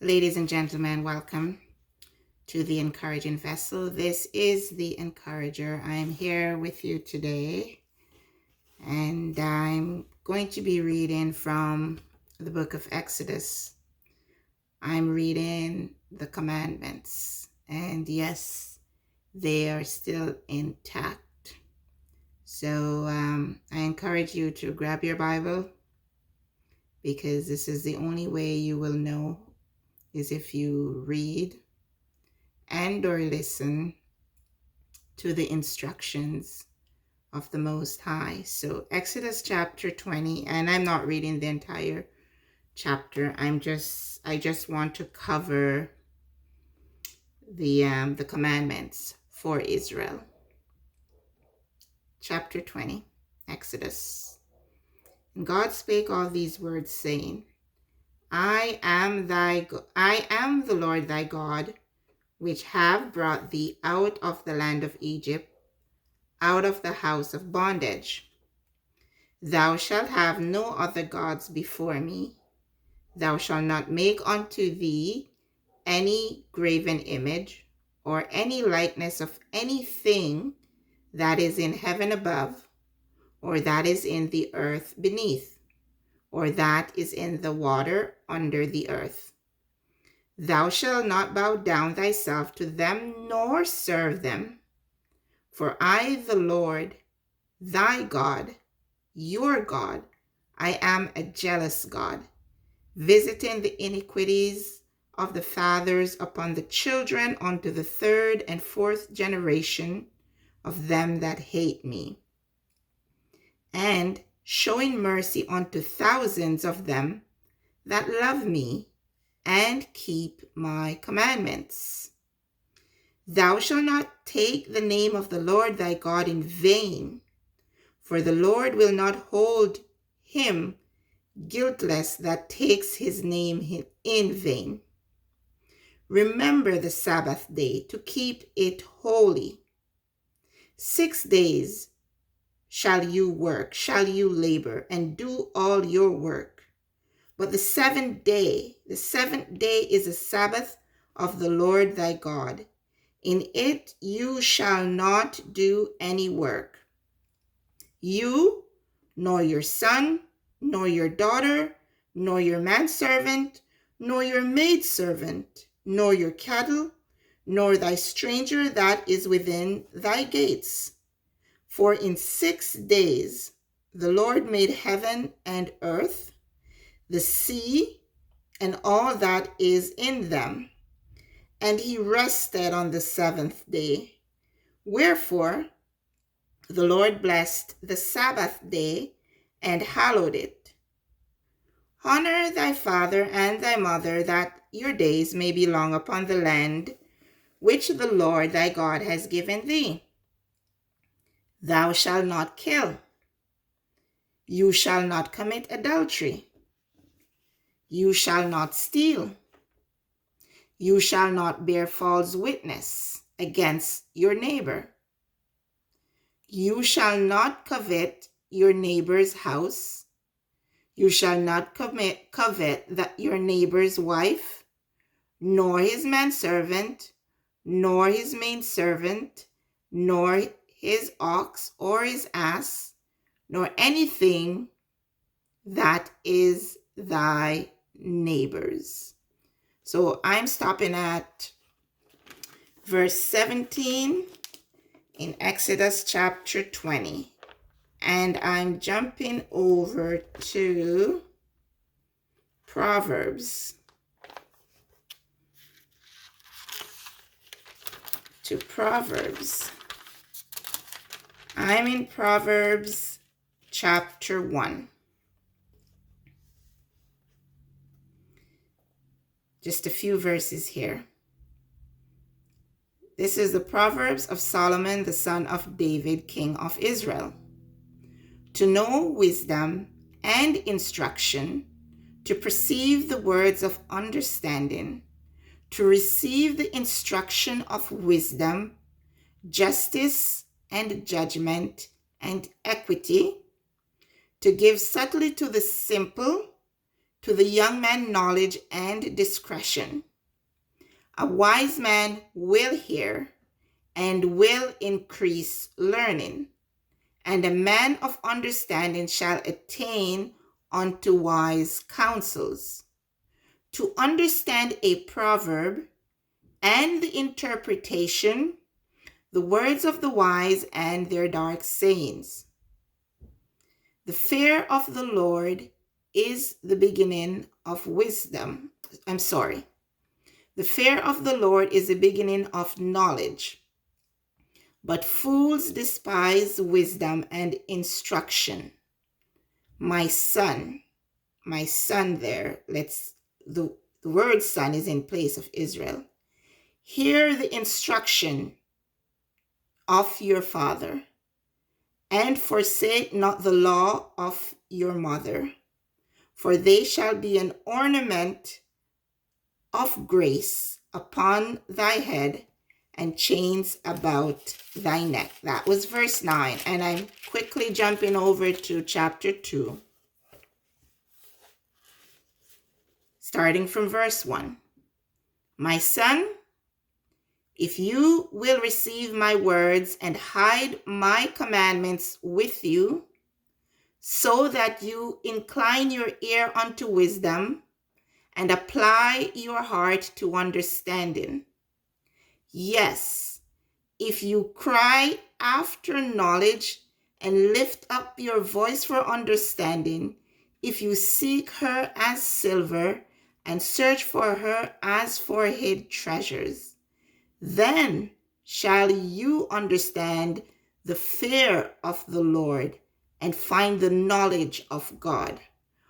Ladies and gentlemen, welcome to the Encouraging Vessel. This is the Encourager. I'm here with you today, and I'm going to be reading from the book of Exodus. I'm reading the commandments, and yes, they are still intact. So I encourage you to grab your Bible, because this is the only way you will know is if you read and or listen to the instructions of the Most High. So Exodus chapter 20, and I'm not reading the entire chapter. I just want to cover the commandments for Israel. Chapter 20, Exodus. And God spake all these words, saying, I am the Lord thy God, which have brought thee out of the land of Egypt, out of the house of bondage. Thou shalt have no other gods before me. Thou shalt not make unto thee any graven image, or any likeness of anything that is in heaven above, or that is in the earth beneath, or that is in the water under the earth. Thou shalt not bow down thyself to them, nor serve them. For I, the Lord, thy God, your God, I am a jealous God, visiting the iniquities of the fathers upon the children unto the third and fourth generation of them that hate me, and showing mercy unto thousands of them that love me and keep my commandments. Thou shalt not take the name of the Lord thy God in vain, for the Lord will not hold him guiltless that takes his name in vain. Remember the Sabbath day to keep it holy. 6 days shall you work, shall you labor, and do all your work. But the seventh day is a Sabbath of the Lord thy God. In it you shall not do any work. You, nor your son, nor your daughter, nor your manservant, nor your maidservant, nor your cattle, nor thy stranger that is within thy gates. For in 6 days the Lord made heaven and earth, the sea, and all that is in them, and he rested on the seventh day. Wherefore the Lord blessed the Sabbath day and hallowed it. Honor thy father and thy mother, that your days may be long upon the land which the Lord thy God has given thee. Thou shalt not kill. You shall not commit adultery. You shall not steal. You shall not bear false witness against your neighbor. You shall not covet your neighbor's house. You shall not covet your neighbor's wife, nor his manservant, nor his maidservant, nor his ox or his ass, nor anything that is thy neighbor's. So I'm stopping at verse 17 in Exodus chapter 20. And I'm jumping over to Proverbs. I'm in Proverbs chapter 1. Just a few verses here. This is the Proverbs of Solomon, the son of David, king of Israel. To know wisdom and instruction, to perceive the words of understanding, to receive the instruction of wisdom, justice and judgment and equity, to give subtly to the simple, To the young man knowledge and discretion. A wise man will hear and will increase learning, and a man of understanding shall attain unto wise counsels. To understand a proverb and the interpretation, the words of the wise and their dark sayings. The fear of the Lord is the beginning of wisdom. The fear of the Lord is the beginning of knowledge, but fools despise wisdom and instruction. My son there, the word son is in place of Israel. Hear the instruction of your father, and forsake not the law of your mother, for they shall be an ornament of grace upon thy head and chains about thy neck. That was verse 9. And I'm quickly jumping over to chapter 2, starting from verse 1. My son, if you will receive my words and hide my commandments with you, so that you incline your ear unto wisdom and apply your heart to understanding. Yes, if you cry after knowledge and lift up your voice for understanding, if you seek her as silver and search for her as for hid treasures, then shall you understand the fear of the Lord and find the knowledge of God.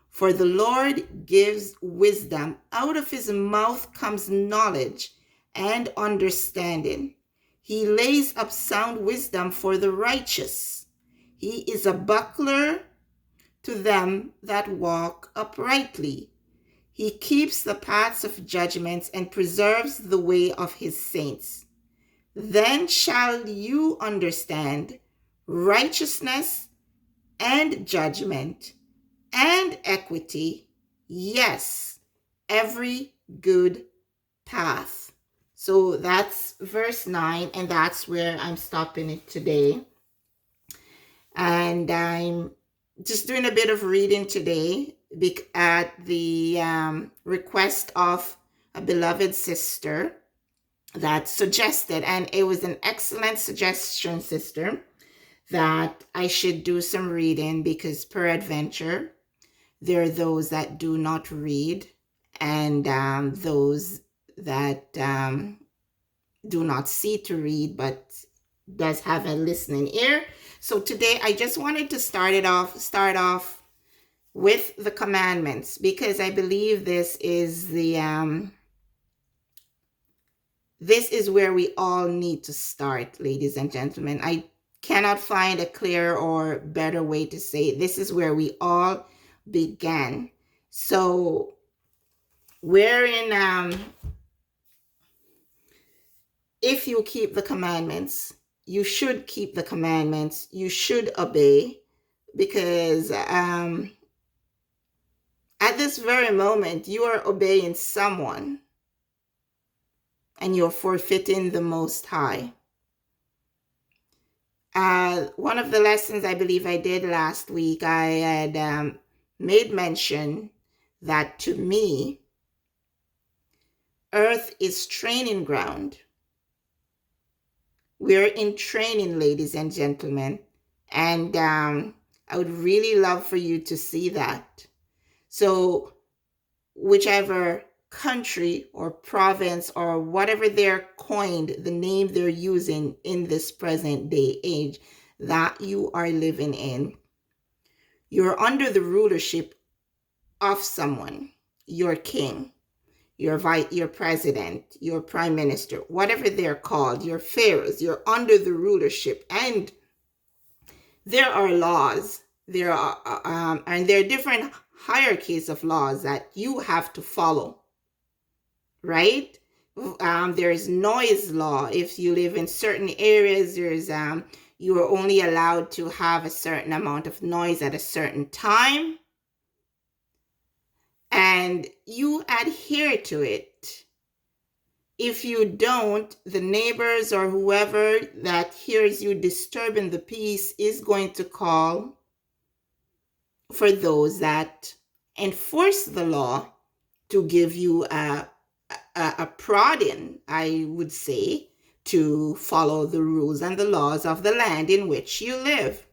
For the Lord gives wisdom. Out of his mouth comes knowledge and understanding. He lays up sound wisdom for the righteous. He is a buckler to them that walk uprightly. He keeps the paths of judgments and preserves the way of his saints. Then shall you understand righteousness and judgment and equity, yes, every good path. So that's verse 9, and that's where I'm stopping it today. And I'm just doing a bit of reading today at the request of a beloved sister that suggested, and it was an excellent suggestion, sister, that I should do some reading, because peradventure there are those that do not read, and those that do not see to read but does have a listening ear. So today I just wanted to start off with the commandments, because I believe this is where we all need to start, ladies and gentlemen. I cannot find a clearer or better way to say it. This is where we all began. So we're in if you keep the commandments, you should keep the commandments, you should obey, because at this very moment you are obeying someone and you're forfeiting the Most High. One of the lessons I believe I did last week, I had made mention that to me, earth is training ground. We're in training, ladies and gentlemen, and I would really love for you to see that. So whichever country or province or whatever they're coined, the name they're using in this present day age that you are living in, you're under the rulership of someone, your king, your president, your prime minister, whatever they're called, your pharaohs, you're under the rulership, and there are laws. There are different hierarchies of laws that you have to follow, right? There's noise law. If you live in certain areas, you are only allowed to have a certain amount of noise at a certain time. and you adhere to it. If you don't, the neighbors or whoever that hears you disturbing the peace is going to call for those that enforce the law to give you a prodding, I would say, to follow the rules and the laws of the land in which you live.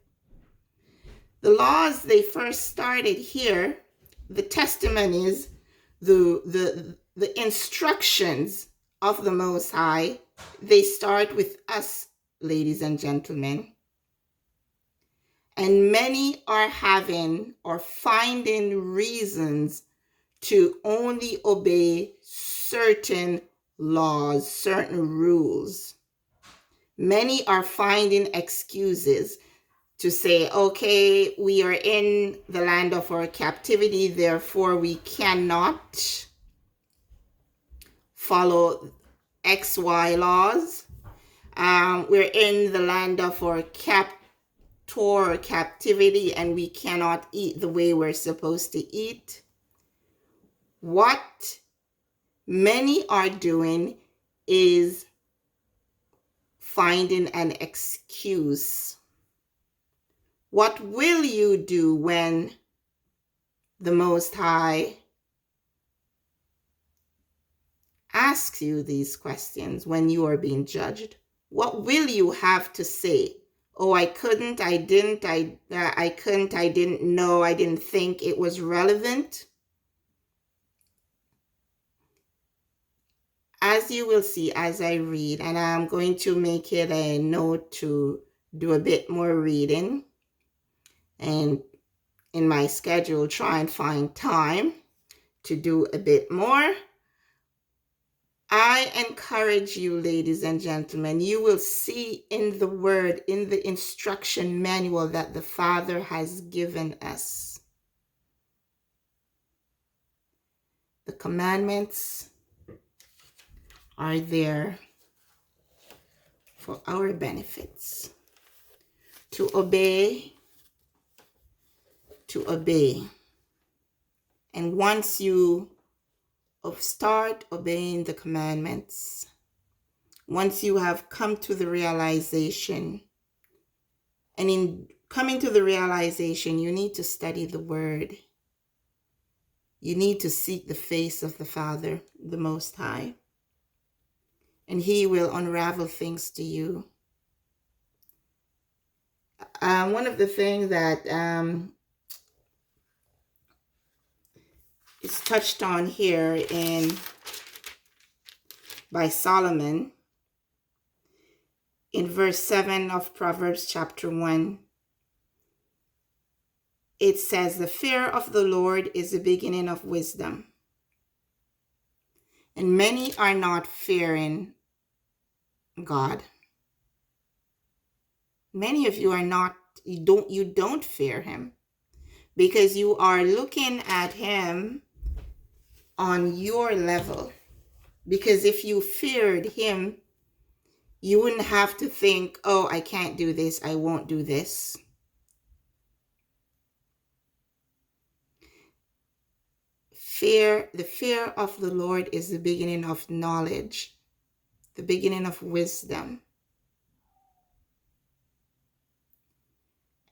The laws, they first started here, the testimonies, the instructions of the Most High, they start with us, ladies and gentlemen. And many are having or finding reasons to only obey certain laws, certain rules. Many are finding excuses to say, okay, we are in the land of our captivity, therefore we cannot follow XY laws. We're in the land of our captivity and we cannot eat the way we're supposed to eat. What many are doing is finding an excuse. What will you do when the Most High asks you these questions, when you are being judged? What will you have to say? Oh, I couldn't, I didn't, I couldn't, I didn't know, I didn't think it was relevant. As you will see as I read, and I'm going to make it a note to do a bit more reading, and in my schedule try and find time to do a bit more. I encourage you, ladies and gentlemen, you will see in the word, in the instruction manual that the Father has given us, the commandments are there for our benefits. To obey. And once you start obeying the commandments, once you have come to the realization, and in coming to the realization, you need to study the word. You need to seek the face of the Father, the Most High, and He will unravel things to you. One of the things that is touched on here by Solomon in verse 7 of Proverbs chapter 1, it says, the fear of the Lord is the beginning of wisdom. And many are not fearing God. Many of you are not, you don't fear Him because you are looking at Him on your level. Because if you feared Him, you wouldn't have to think, oh, I can't do this, I won't do this. The fear of the Lord is the beginning of knowledge, the beginning of wisdom.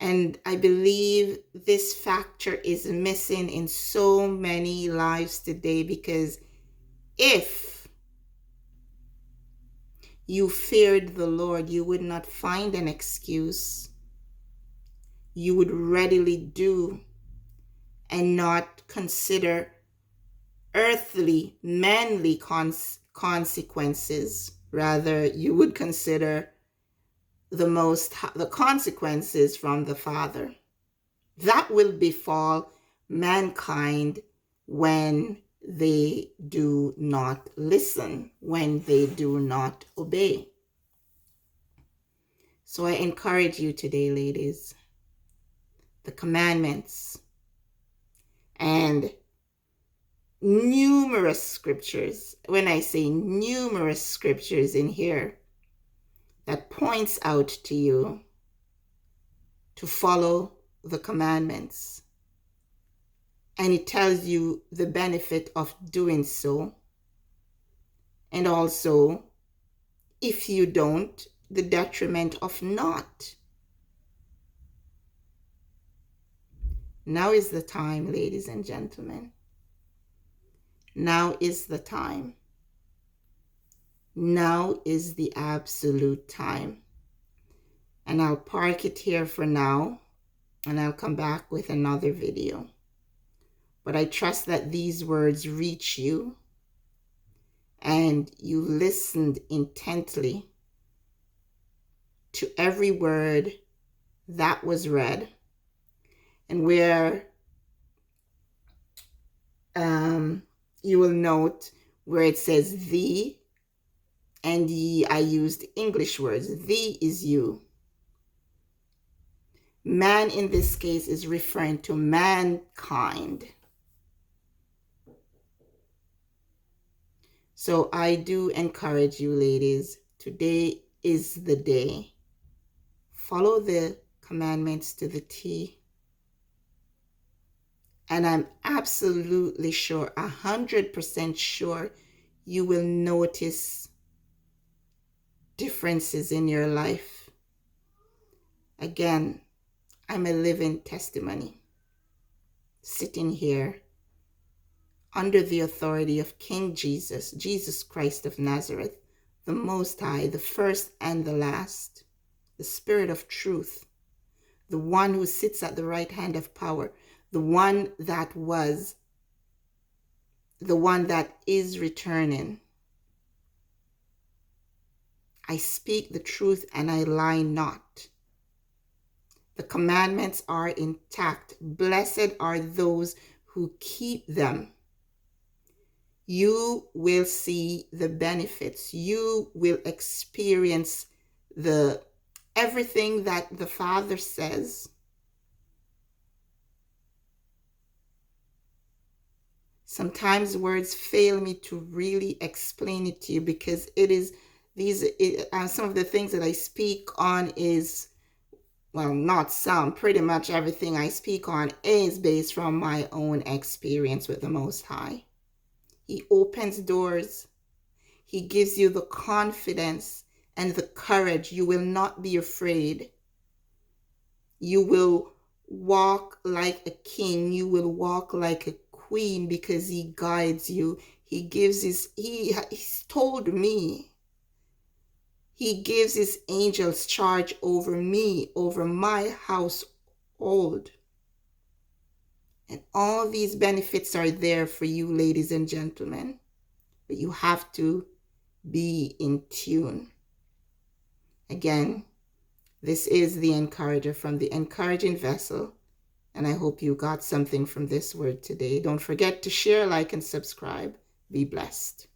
And I believe this factor is missing in so many lives today, because if you feared the Lord, you would not find an excuse. You would readily do and not consider earthly, manly consequences. Rather, you would consider the consequences from the Father. That will befall mankind when they do not listen, when they do not obey. So I encourage you today, ladies, the commandments and numerous scriptures. When I say numerous scriptures in here, that points out to you to follow the commandments. And it tells you the benefit of doing so. And also, if you don't, the detriment of not. Now is the time, ladies and gentlemen. Now is the time. Now is the absolute time. And I'll park it here for now, and I'll come back with another video. But I trust that these words reach you and you listened intently to every word that was read. And where you will note where it says thee and ye, I used English words. Thee is you. Man in this case is referring to mankind. So I do encourage you, ladies, today is the day. Follow the commandments to the T. And I'm absolutely sure, 100% sure, you will notice differences in your life. Again, I'm a living testimony, sitting here under the authority of King Jesus, Jesus Christ of Nazareth, the Most High, the first and the last, the Spirit of truth, the one who sits at the right hand of power, the one that was, the one that is returning. I speak the truth and I lie not. The commandments are intact. Blessed are those who keep them. You will see the benefits. You will experience everything that the Father says. Sometimes words fail me to really explain it to you, because some of the things that I speak on is, well, not some, pretty much everything I speak on is based from my own experience with the Most High. He opens doors. He gives you the confidence and the courage. You will not be afraid. You will walk like a king. You will walk like a queen, because he guides you. He's told me, he gives his angels charge over me, over my household. And all these benefits are there for you, ladies and gentlemen. But you have to be in tune. Again, this is the encourager from the encouraging vessel. And I hope you got something from this word today. Don't forget to share, like, and subscribe. Be blessed.